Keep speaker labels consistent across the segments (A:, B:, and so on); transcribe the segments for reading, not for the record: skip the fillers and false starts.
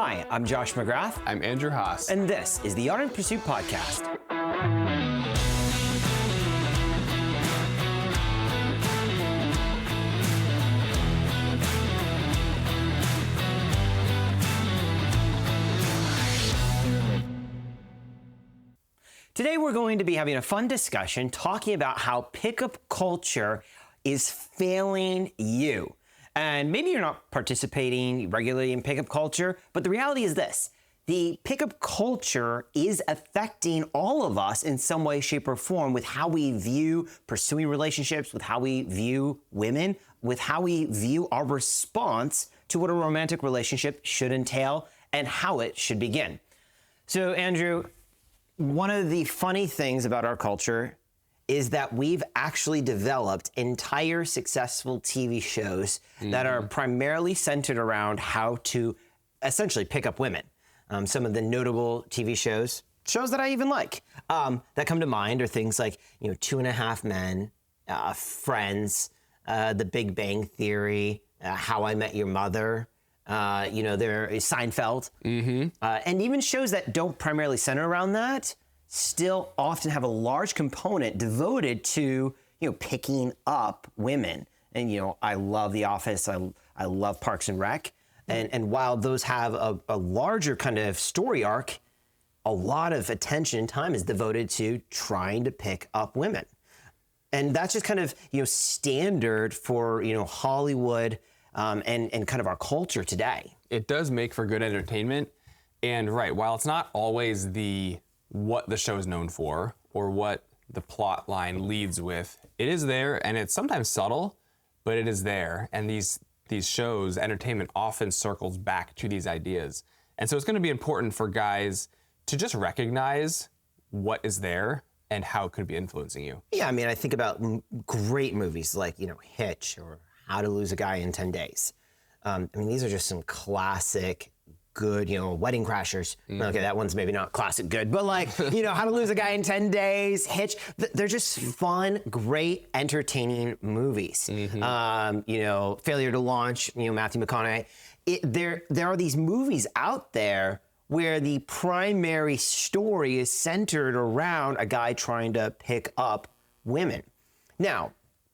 A: Hi, I'm Josh McGrath.
B: I'm Andrew Haas.
A: And this is the Art and Pursuit Podcast. Today we're going to be having a fun discussion talking about how pickup culture is failing you. And maybe you're not participating regularly in pickup culture, but the reality is this. The pickup culture is affecting all of us in some way, shape, or form with how we view pursuing relationships, with how we view women, with how we view our response to what a romantic relationship should entail and how it should begin. So, Andrew, one of the funny things about our culture is that we've actually developed entire successful TV shows that are primarily centered around how to essentially pick up women. Some of the notable TV shows that I even like, that come to mind are things like, 2.5 Men, Friends, The Big Bang Theory, How I Met Your Mother, there is Seinfeld, and even shows that don't primarily center around that still often have a large component devoted to, picking up women. And, I love The Office. I love Parks and Rec. And while those have a larger kind of story arc, a lot of attention and time is devoted to trying to pick up women. And that's just kind of, standard for, Hollywood and kind of our culture today.
B: It does make for good entertainment. And right, while it's not always what the show is known for or what the plot line leads with, it is there, and it's sometimes subtle, but it is there. And these shows, entertainment often circles back to these ideas. And so it's going to be important for guys to just recognize what is there and how it could be influencing you.
A: Yeah, I mean, I think about great movies like, Hitch or How to Lose a Guy in 10 Days. These are just some classic good, Wedding Crashers. Okay, that one's maybe not classic good, but How to Lose a Guy in 10 Days, Hitch. They're just fun, great, entertaining movies. Failure to Launch, Matthew McConaughey. There are these movies out there where the primary story is centered around a guy trying to pick up women. Now,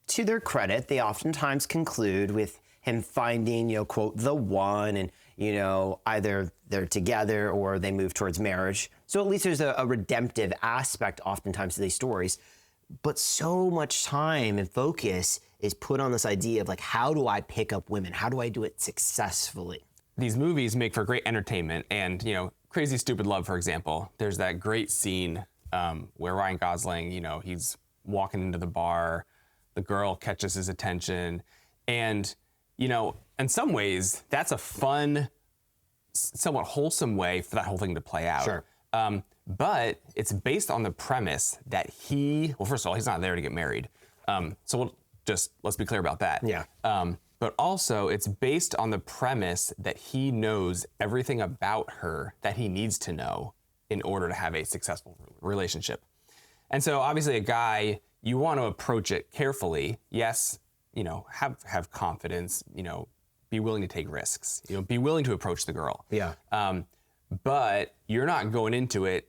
A: to their credit, they oftentimes conclude with him finding, quote, the one, and, either they're together or they move towards marriage. So at least there's a redemptive aspect oftentimes to these stories. But so much time and focus is put on this idea of how do I pick up women? How do I do it successfully?
B: These movies make for great entertainment. And, Crazy Stupid Love, for example, there's that great scene where Ryan Gosling, he's walking into the bar, the girl catches his attention, and in some ways, that's a fun, somewhat wholesome way for that whole thing to play out.
A: Sure.
B: But it's based on the premise that first of all, he's not there to get married. So let's be clear about that.
A: Yeah.
B: But also, it's based on the premise that he knows everything about her that he needs to know in order to have a successful relationship. And so, obviously, a guy, you want to approach it carefully. Yes, have confidence, be willing to take risks, be willing to approach the girl.
A: Yeah.
B: But you're not going into it,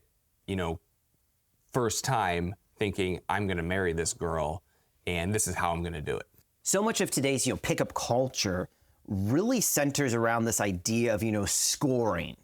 B: first time thinking, I'm going to marry this girl and this is how I'm going to do it.
A: So much of today's, pickup culture really centers around this idea of, scoring.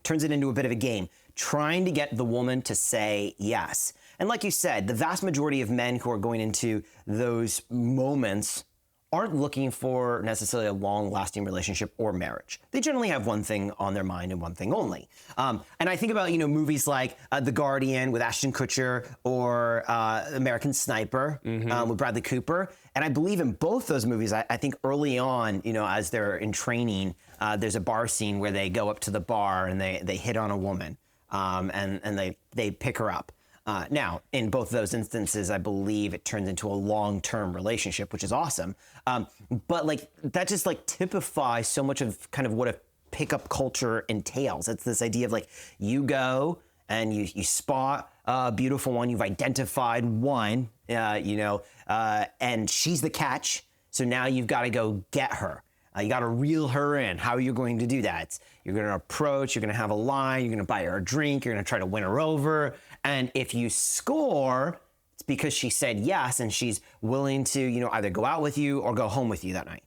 A: Turns it into a bit of a game, trying to get the woman to say yes. And like you said, the vast majority of men who are going into those moments aren't looking for necessarily a long-lasting relationship or marriage. They generally have one thing on their mind and one thing only. And I think about, movies like The Guardian with Ashton Kutcher or American Sniper with Bradley Cooper. And I believe in both those movies, I think early on, as they're in training, there's a bar scene where they go up to the bar and they hit on a woman and they pick her up. Now, in both of those instances, I believe it turns into a long-term relationship, which is awesome. But that just typifies so much of kind of what a pickup culture entails. It's this idea of you go and you spot a beautiful one, you've identified one, and she's the catch. So now you've got to go get her. You got to reel her in. How are you going to do that? You're going to approach, you're going to have a line, you're going to buy her a drink, you're going to try to win her over. And if you score, it's because she said yes and she's willing to, either go out with you or go home with you that night.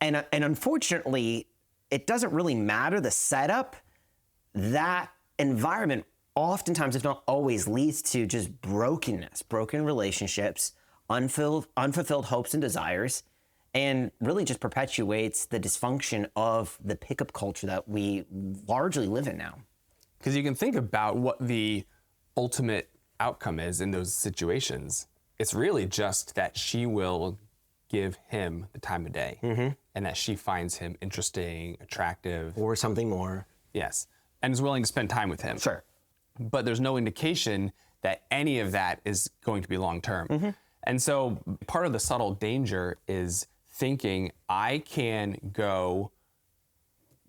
A: And unfortunately, it doesn't really matter the setup. That environment oftentimes, if not always, leads to just brokenness, broken relationships, unfulfilled hopes and desires, and really just perpetuates the dysfunction of the pickup culture that we largely live in now.
B: Because you can think about what the ultimate outcome is in those situations. It's really just that she will give him the time of day, and that she finds him interesting, attractive.
A: Or something more.
B: Yes. And is willing to spend time with him.
A: Sure.
B: But there's no indication that any of that is going to be long-term. And so part of the subtle danger is thinking, I can go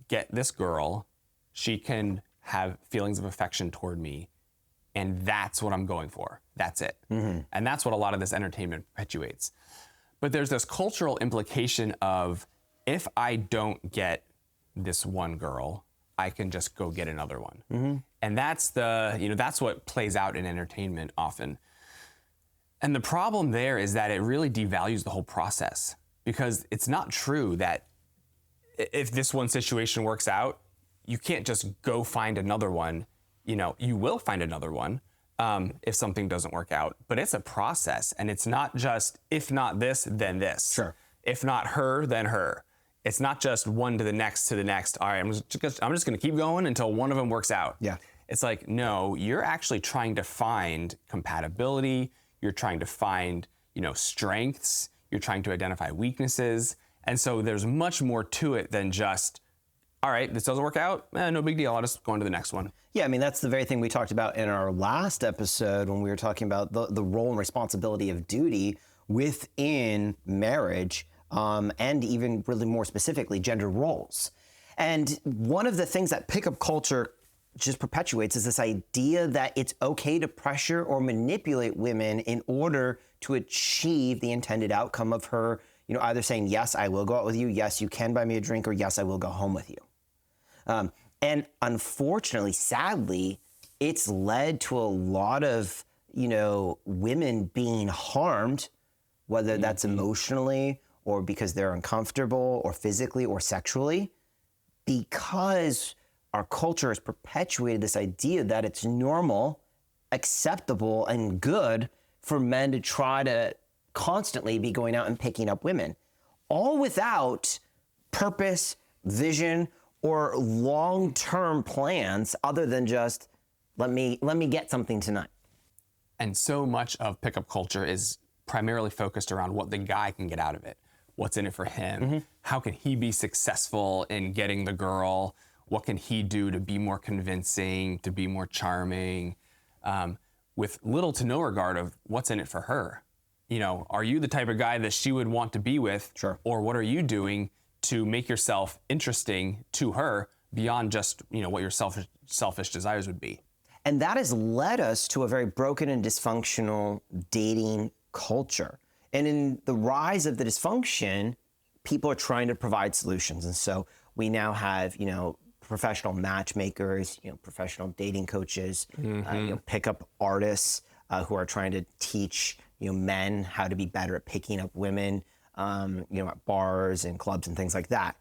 B: get this girl, she can have feelings of affection toward me, and that's what I'm going for. That's it. And that's what a lot of this entertainment perpetuates. But there's this cultural implication of, if I don't get this one girl, I can just go get another one. And that's that's what plays out in entertainment often. And the problem there is that it really devalues the whole process, because it's not true that if this one situation works out, you can't just go find another one. You will find another one if something doesn't work out, but it's a process, and it's not just, if not this, then this.
A: Sure.
B: If not her, then her. It's not just one to the next to the next. All right, I'm just going to keep going until one of them works out.
A: Yeah.
B: It's like, no, you're actually trying to find compatibility. You're trying to find, strengths. You're trying to identify weaknesses. And so there's much more to it than just, all right, this doesn't work out. No big deal. I'll just go on to the next one.
A: Yeah, I mean, that's the very thing we talked about in our last episode when we were talking about the role and responsibility of duty within marriage, and even really more specifically, gender roles. And one of the things that pickup culture just perpetuates is this idea that it's okay to pressure or manipulate women in order to achieve the intended outcome of her, either saying, yes, I will go out with you, yes, you can buy me a drink, or yes, I will go home with you. And unfortunately, sadly, it's led to a lot of, women being harmed, whether that's emotionally or because they're uncomfortable or physically or sexually, because our culture has perpetuated this idea that it's normal, acceptable, and good for men to try to constantly be going out and picking up women, all without purpose, vision, or long-term plans other than just, let me get something tonight.
B: And so much of pickup culture is primarily focused around what the guy can get out of it. What's in it for him? How can he be successful in getting the girl? What can he do to be more convincing, to be more charming, with little to no regard of what's in it for her? Are you the type of guy that she would want to be with?
A: Sure.
B: Or what are you doing to make yourself interesting to her beyond just, what your selfish desires would be?
A: And that has led us to a very broken and dysfunctional dating culture. And in the rise of the dysfunction, people are trying to provide solutions. And so we now have, professional matchmakers, professional dating coaches, pickup artists who are trying to teach, men how to be better at picking up women, at bars and clubs and things like that.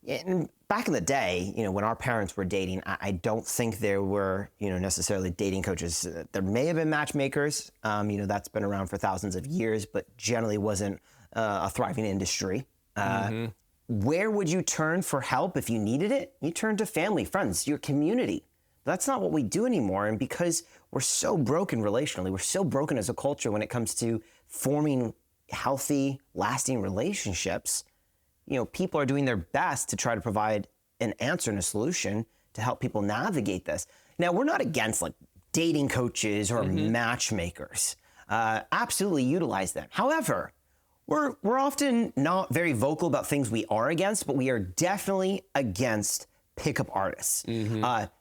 A: And back in the day, when our parents were dating, I don't think there were, necessarily dating coaches. There may have been matchmakers, that's been around for thousands of years, but generally wasn't a thriving industry. Where would you turn for help if you needed it? You turn to family, friends, your community. That's not what we do anymore. And because we're so broken relationally, we're so broken as a culture when it comes to forming healthy, lasting relationships, people are doing their best to try to provide an answer and a solution to help people navigate this. Now, we're not against dating coaches or matchmakers. Absolutely utilize them. However, we're often not very vocal about things we are against, but we are definitely against pickup artists.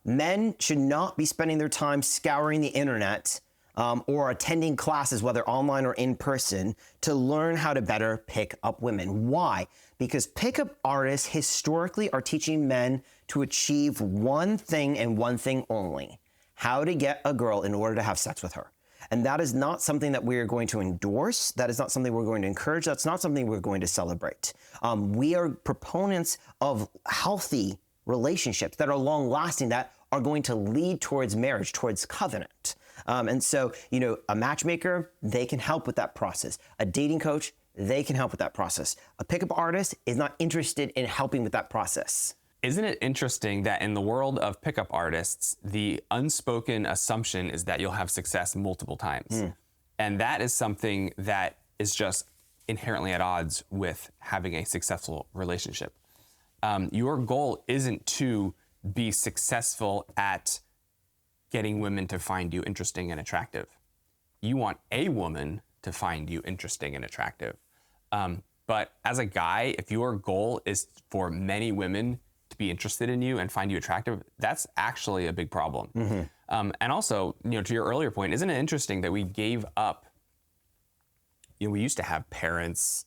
A: Men should not be spending their time scouring the internet or attending classes, whether online or in person, to learn how to better pick up women. Why? because pickup artists historically are teaching men to achieve one thing and one thing only: how to get a girl in order to have sex with her. And that is not something that we're going to endorse. That is not something we're going to encourage. That's not something we're going to celebrate. We are proponents of healthy relationships that are long lasting, that are going to lead towards marriage, towards covenant. And so, a matchmaker, they can help with that process. A dating coach, they can help with that process. A pickup artist is not interested in helping with that process.
B: Isn't it interesting that in the world of pickup artists, the unspoken assumption is that you'll have success multiple times? And that is something that is just inherently at odds with having a successful relationship. Your goal isn't to be successful at getting women to find you interesting and attractive. You want a woman to find you interesting and attractive. But as a guy, if your goal is for many women to be interested in you and find you attractive, that's actually a big problem. And also, to your earlier point, isn't it interesting that we gave up, we used to have parents,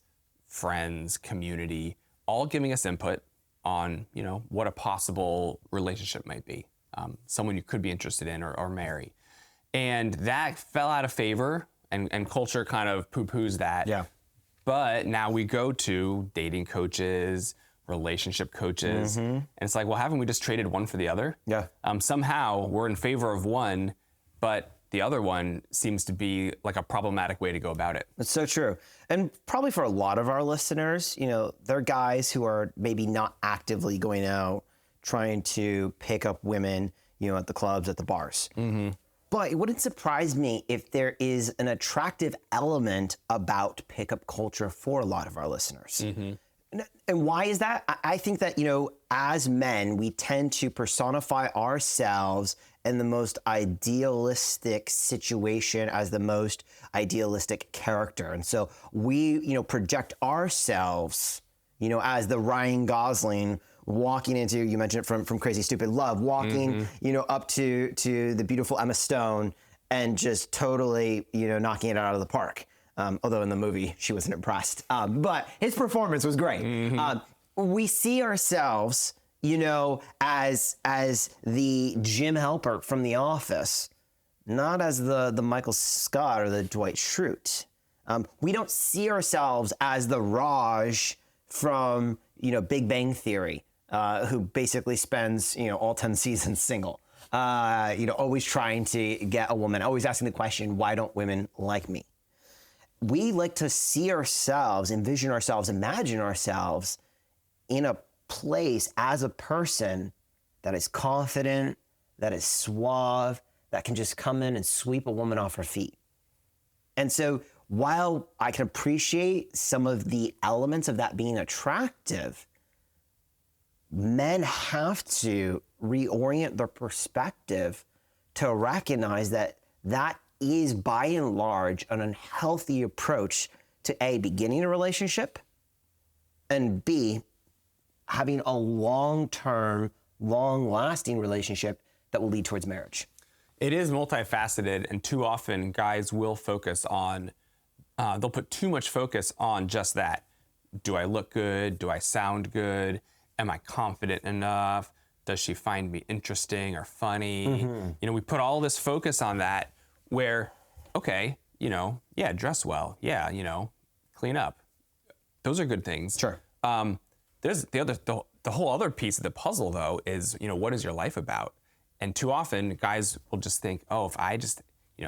B: friends, community, all giving us input on, what a possible relationship might be, someone you could be interested in or marry. And that fell out of favor, and culture kind of poo-poos that.
A: Yeah.
B: But now we go to dating coaches, relationship coaches, and it's like, well, haven't we just traded one for the other?
A: Yeah.
B: Somehow we're in favor of one, but the other one seems to be like a problematic way to go about it.
A: That's so true. And probably for a lot of our listeners, they're guys who are maybe not actively going out trying to pick up women, at the clubs, at the bars. But it wouldn't surprise me if there is an attractive element about pickup culture for a lot of our listeners. And why is that? I think that, as men, we tend to personify ourselves in the most idealistic situation as the most idealistic character. And so we, project ourselves, as the Ryan Gosling walking into, you mentioned it from Crazy Stupid Love, walking, up to the beautiful Emma Stone and just totally, knocking it out of the park. Although in the movie she wasn't impressed, but his performance was great. We see ourselves, as the gym helper from The Office, not as the Michael Scott or the Dwight Schrute. We don't see ourselves as the Raj from Big Bang Theory, who basically spends all 10 seasons single. Always trying to get a woman, always asking the question, why don't women like me? We like to see ourselves, envision ourselves, imagine ourselves in a place as a person that is confident, that is suave, that can just come in and sweep a woman off her feet. And so while I can appreciate some of the elements of that being attractive, men have to reorient their perspective to recognize that that is by and large an unhealthy approach to A, beginning a relationship, and B, having a long-term, long-lasting relationship that will lead towards marriage.
B: It is multifaceted, and too often guys will focus on, they'll put too much focus on just that. Do I look good? Do I sound good? Am I confident enough? Does she find me interesting or funny? We put all this focus on that where, okay, dress well. Yeah, clean up. Those are good things.
A: Sure.
B: There's the whole other piece of the puzzle though is, what is your life about? And too often guys will just think, oh, if I just,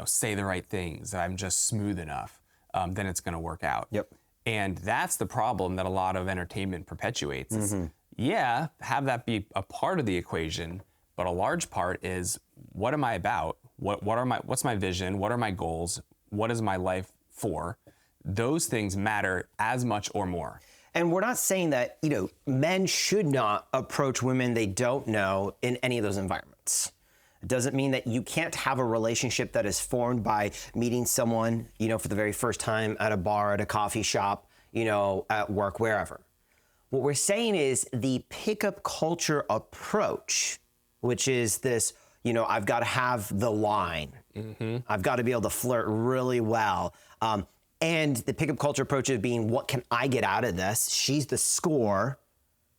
B: say the right things, I'm just smooth enough, then it's going to work out.
A: Yep.
B: And that's the problem that a lot of entertainment perpetuates. Is, yeah, have that be a part of the equation, but a large part is, what am I about? What's my vision? What are my goals? What is my life for? Those things matter as much or more.
A: And we're not saying that, men should not approach women they don't know in any of those environments. It doesn't mean that you can't have a relationship that is formed by meeting someone, for the very first time at a bar, at a coffee shop, at work, wherever. What we're saying is the pickup culture approach, which is this, I've got to have the line. I've got to be able to flirt really well. And the pickup culture approach of being, what can I get out of this? She's the score.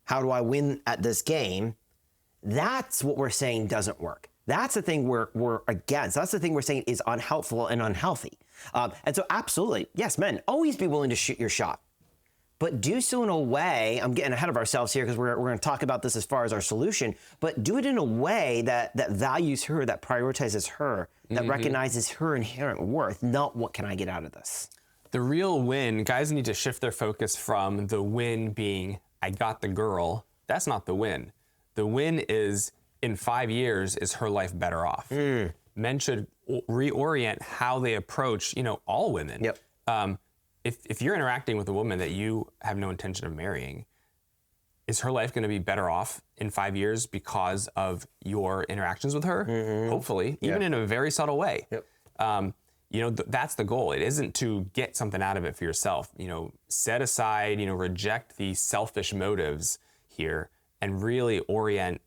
A: How do I win at this game? That's what we're saying doesn't work. That's the thing we're against. That's the thing we're saying is unhelpful and unhealthy. And so absolutely, yes, men, always be willing to shoot your shot. But do so in a way, I'm getting ahead of ourselves here because we're going to talk about this as far as our solution, but do it in a way that values her, that prioritizes her, that recognizes her inherent worth, not what can I get out of this.
B: The real win, guys need to shift their focus from the win being, I got the girl. That's not the win. The win is, in 5 years, is her life better off? Men should reorient how they approach, all women.
A: Yep.
B: If you're interacting with a woman that you have no intention of marrying, is her life going to be better off in 5 years because of your interactions with her? Hopefully, even in a very subtle way.
A: Yep.
B: That's the goal. It isn't to get something out of it for yourself. Set aside, reject the selfish motives here and really orient,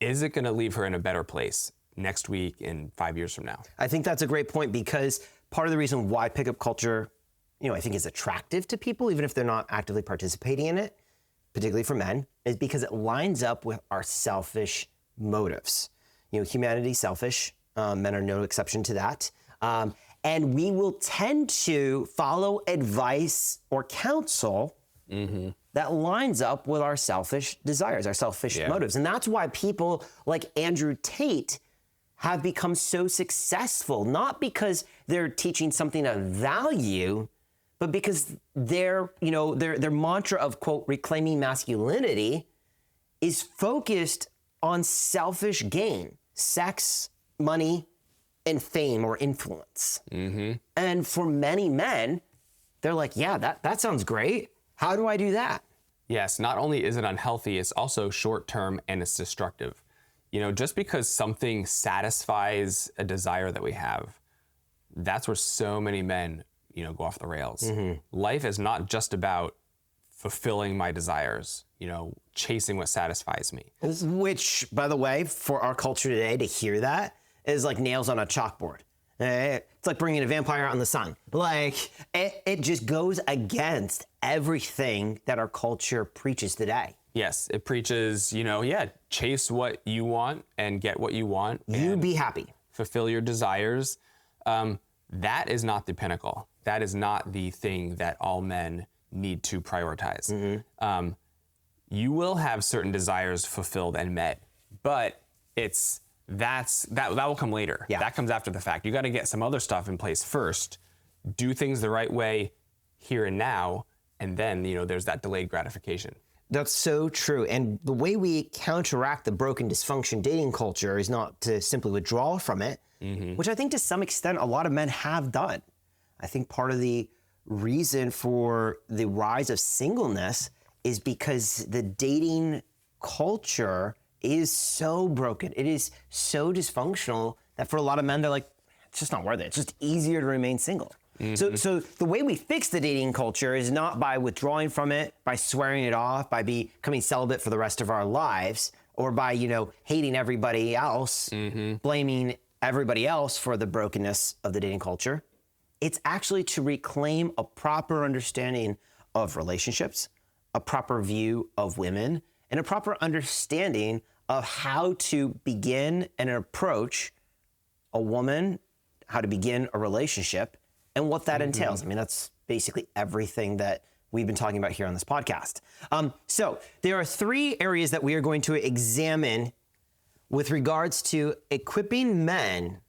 B: is it going to leave her in a better place next week and 5 years from now?
A: I think that's a great point, because part of the reason why pickup culture, I think is attractive to people, even if they're not actively participating in it, particularly for men, is because it lines up with our selfish motives. Humanity's selfish. Men are no exception to that. And we will tend to follow advice or counsel that lines up with our selfish desires, our selfish motives. And that's why people like Andrew Tate have become so successful, not because they're teaching something of value, but because their mantra of, quote, reclaiming masculinity is focused on selfish gain, sex, money, and fame or influence. And for many men, they're like, yeah, that sounds great. How do I do that?
B: Yes, not only is it unhealthy, it's also short-term and it's destructive. Just because something satisfies a desire that we have, that's where so many men, go off the rails. Life is not just about fulfilling my desires, chasing what satisfies me.
A: Which, by the way, for our culture today, to hear that is like nails on a chalkboard. It's like bringing a vampire out in the sun. Like, it just goes against everything that our culture preaches today.
B: Yes, it preaches, chase what you want and get what you want.
A: You be happy.
B: Fulfill your desires. That is not the pinnacle. That is not the thing that all men need to prioritize. You will have certain desires fulfilled and met, but that will come later.
A: Yeah.
B: That comes after the fact. You got to get some other stuff in place first. Do things the right way here and now, and then there's that delayed gratification.
A: That's so true. And the way we counteract the broken dysfunction dating culture is not to simply withdraw from it, which I think to some extent a lot of men have done. I think part of the reason for the rise of singleness is because the dating culture is so broken. It is so dysfunctional that for a lot of men, they're like, it's just not worth it. It's just easier to remain single. So the way we fix the dating culture is not by withdrawing from it, by swearing it off, by becoming celibate for the rest of our lives, or by, hating everybody else, blaming everybody else for the brokenness of the dating culture. It's actually to reclaim a proper understanding of relationships, a proper view of women, and a proper understanding of how to begin and approach a woman, how to begin a relationship, and what that entails. I mean, that's basically everything that we've been talking about here on this podcast. So there are 3 areas that we are going to examine with regards to equipping men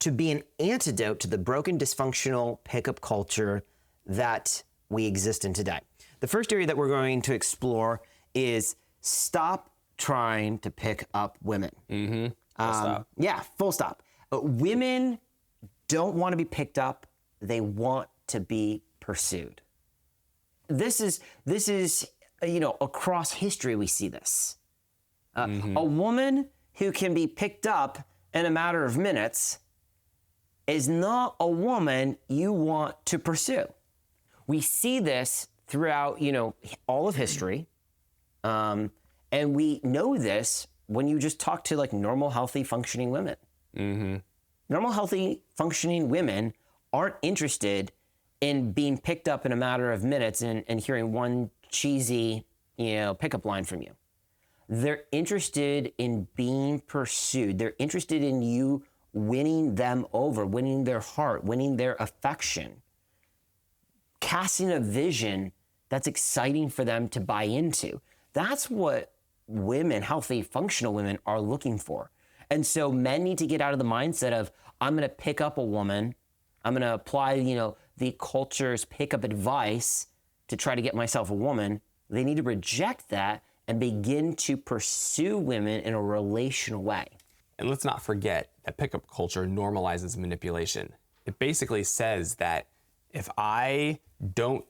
A: to be an antidote to the broken, dysfunctional pickup culture that we exist in today. The first area that we're going to explore is stop trying to pick up women.
B: Full stop.
A: Yeah, full stop. Women don't want to be picked up. They want to be pursued. This is across history we see this. A woman who can be picked up in a matter of minutes is not a woman you want to pursue. We see this throughout, all of history. And we know this when you just talk to like normal, healthy, functioning women. Normal, healthy, functioning women aren't interested in being picked up in a matter of minutes and hearing one cheesy, pickup line from you. They're interested in being pursued. They're interested in you winning them over, winning their heart, winning their affection, casting a vision that's exciting for them to buy into. That's what women, healthy, functional women, are looking for. And so men need to get out of the mindset of, I'm going to pick up a woman, I'm going to apply, the culture's pickup advice to try to get myself a woman. They need to reject that and begin to pursue women in a relational way.
B: And let's not forget that pickup culture normalizes manipulation. It basically says that if I don't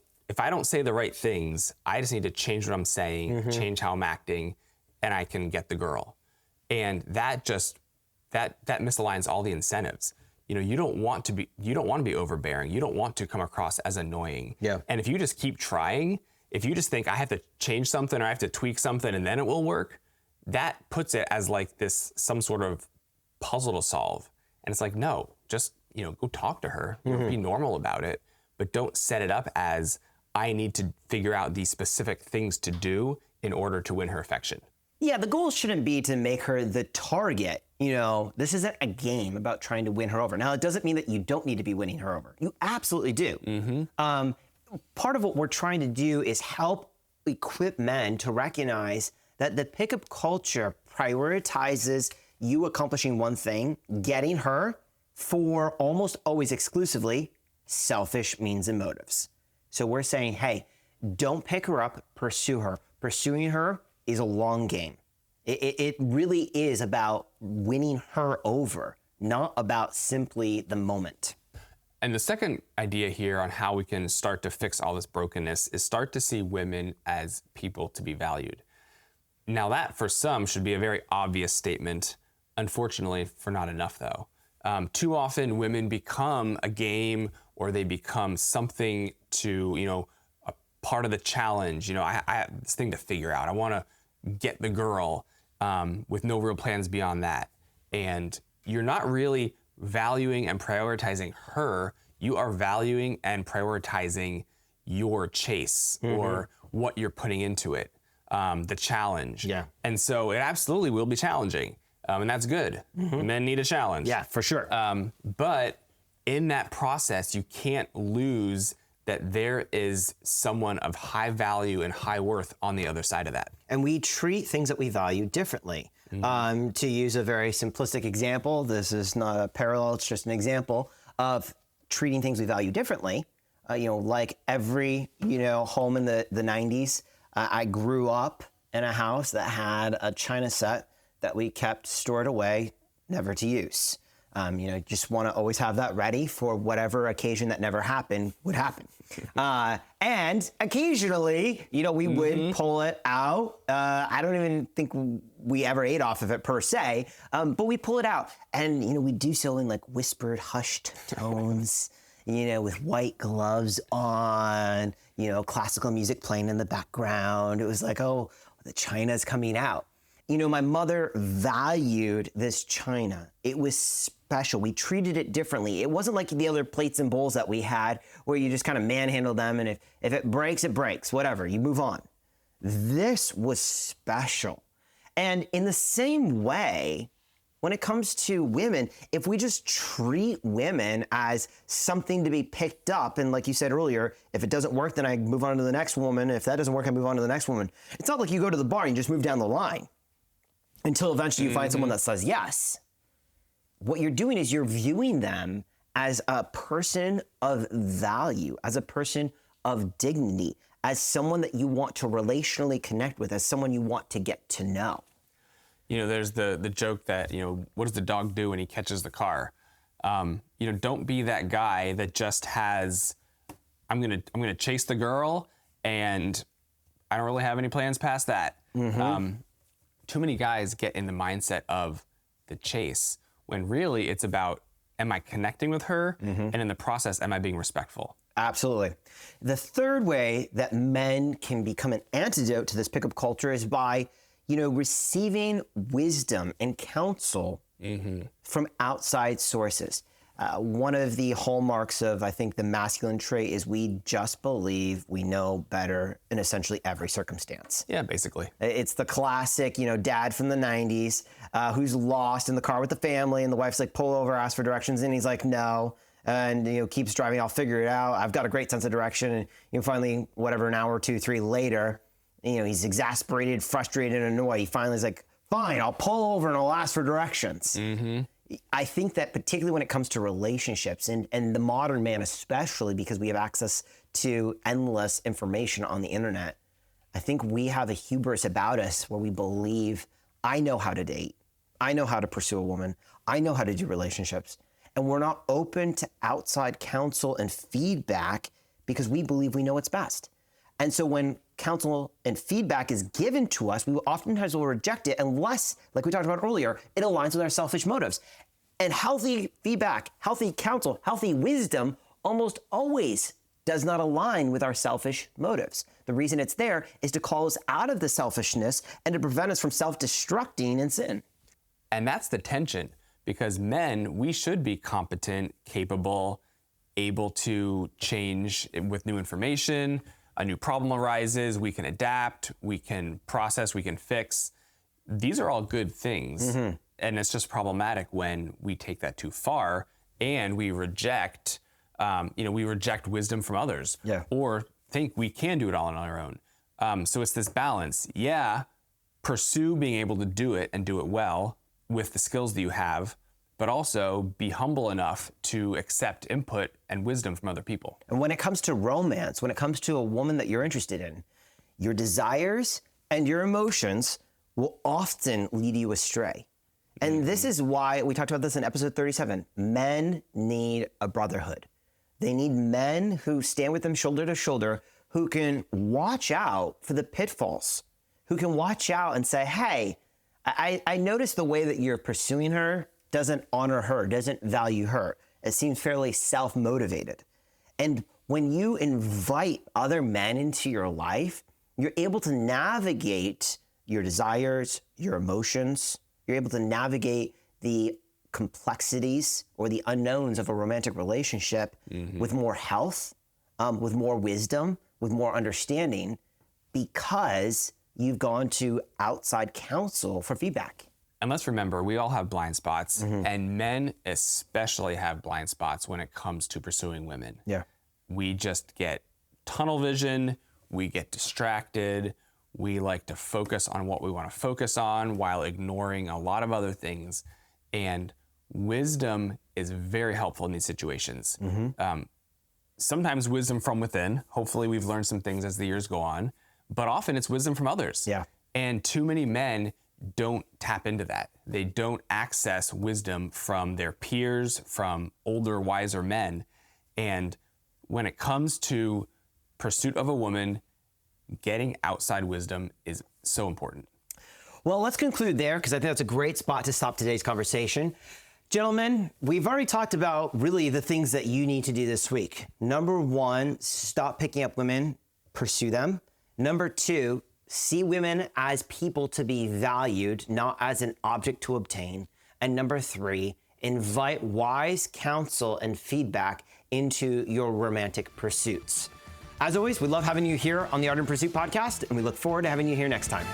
B: say the right things, I just need to change what I'm saying, change how I'm acting, and I can get the girl. And that misaligns all the incentives. You don't want to be overbearing. You don't want to come across as annoying.
A: Yeah.
B: And if you just keep trying, if you just think I have to change something or I have to tweak something and then it will work, that puts it as like this, some sort of puzzle to solve. And it's like, no, just, go talk to her, be normal about it, but don't set it up as I need to figure out these specific things to do in order to win her affection.
A: Yeah, the goal shouldn't be to make her the target. This isn't a game about trying to win her over. Now, it doesn't mean that you don't need to be winning her over. You absolutely do. Part of what we're trying to do is help equip men to recognize that the pickup culture prioritizes you accomplishing one thing, getting her, for almost always exclusively selfish means and motives. So we're saying, hey, don't pick her up, pursue her. Pursuing her is a long game. It really is about winning her over, not about simply the moment.
B: And the second idea here on how we can start to fix all this brokenness is start to see women as people to be valued. Now that for some should be a very obvious statement. Unfortunately, for not enough though. Too often women become a game or they become something to, a part of the challenge. I have this thing to figure out. I want to get the girl with no real plans beyond that. And you're not really valuing and prioritizing her. You are valuing and prioritizing your chase or what you're putting into it, the challenge.
A: Yeah.
B: And so it absolutely will be challenging. And that's good. Men need a challenge.
A: Yeah, for sure.
B: But in that process, you can't lose that there is someone of high value and high worth on the other side of that.
A: And we treat things that we value differently. To use a very simplistic example, this is not a parallel, it's just an example of treating things we value differently. Like every, home in the 90s, I grew up in a house that had a china set that we kept stored away, never to use. Just want to always have that ready for whatever occasion that never happened would happen. And occasionally, we would pull it out. I don't even think we ever ate off of it per se, but we pull it out. And, we do so in like whispered, hushed tones, with white gloves on, classical music playing in the background. It was like, oh, the china's coming out. My mother valued this china. It was special. We treated it differently. It wasn't like the other plates and bowls that we had where you just kind of manhandle them and if it breaks, it breaks, whatever, you move on. This was special. And in the same way, when it comes to women, if we just treat women as something to be picked up, and like you said earlier, if it doesn't work, then I move on to the next woman. If that doesn't work, I move on to the next woman. It's not like you go to the bar and you just move down the line until eventually you find someone that says yes. What you're doing is you're viewing them as a person of value, as a person of dignity, as someone that you want to relationally connect with, as someone you want to get to know.
B: There's the joke that, what does the dog do when he catches the car? Don't be that guy that just has, I'm gonna chase the girl and I don't really have any plans past that. Too many guys get in the mindset of the chase when really it's about, am I connecting with her? And in the process, am I being respectful?
A: Absolutely. The third way that men can become an antidote to this pickup culture is by, receiving wisdom and counsel from outside sources. One of the hallmarks of, I think, the masculine trait is we just believe we know better in essentially every circumstance.
B: Yeah, basically.
A: It's the classic, dad from the 90s who's lost in the car with the family, and the wife's like, pull over, ask for directions, and he's like, no. And keeps driving, I'll figure it out. I've got a great sense of direction. And finally, whatever, an hour, 2, 3 later, he's exasperated, frustrated, and annoyed. He finally is like, fine, I'll pull over and I'll ask for directions.
B: Mm-hmm.
A: I think that particularly when it comes to relationships, and the modern man especially, because we have access to endless information on the internet, I think we have a hubris about us where we believe, I know how to date. I know how to pursue a woman. I know how to do relationships. And we're not open to outside counsel and feedback because we believe we know what's best. And so when counsel and feedback is given to us, we oftentimes will reject it unless, like we talked about earlier, it aligns with our selfish motives. And healthy feedback, healthy counsel, healthy wisdom almost always does not align with our selfish motives. The reason it's there is to call us out of the selfishness and to prevent us from self-destructing in sin.
B: And that's the tension, because men, we should be competent, capable, able to change with new information. A new problem arises, we can adapt, we can process, we can fix. These are all good things. Mm-hmm. And it's just problematic when we take that too far and we reject, wisdom from others, or think we can do it all on our own. So it's this balance. Yeah, pursue being able to do it and do it well with the skills that you have, but also be humble enough to accept input and wisdom from other people.
A: And when it comes to romance, when it comes to a woman that you're interested in, your desires and your emotions will often lead you astray. And this is why we talked about this in episode 37. Men need a brotherhood. They need men who stand with them shoulder to shoulder, who can watch out for the pitfalls, who can watch out and say, hey, I noticed the way that you're pursuing her doesn't honor her, doesn't value her. It seems fairly self-motivated. And when you invite other men into your life, you're able to navigate your desires, your emotions. You're able to navigate the complexities or the unknowns of a romantic relationship with more health, with more wisdom, with more understanding, because you've gone to outside counsel for feedback.
B: And let's remember, we all have blind spots, and men especially have blind spots when it comes to pursuing women.
A: Yeah.
B: We just get tunnel vision, we get distracted, we like to focus on what we want to focus on while ignoring a lot of other things. And wisdom is very helpful in these situations. Sometimes wisdom from within. Hopefully we've learned some things as the years go on, but often it's wisdom from others.
A: Yeah.
B: And too many men don't tap into that. They don't access wisdom from their peers, from older, wiser men. And when it comes to pursuit of a woman, getting outside wisdom is so important.
A: Well, let's conclude there, because I think that's a great spot to stop today's conversation. Gentlemen, we've already talked about really the things that you need to do this week. Number 1, stop picking up women, pursue them. Number 2, see women as people to be valued, not as an object to obtain. And number 3, invite wise counsel and feedback into your romantic pursuits. As always, we love having you here on the Art and Pursuit podcast, and we look forward to having you here next time.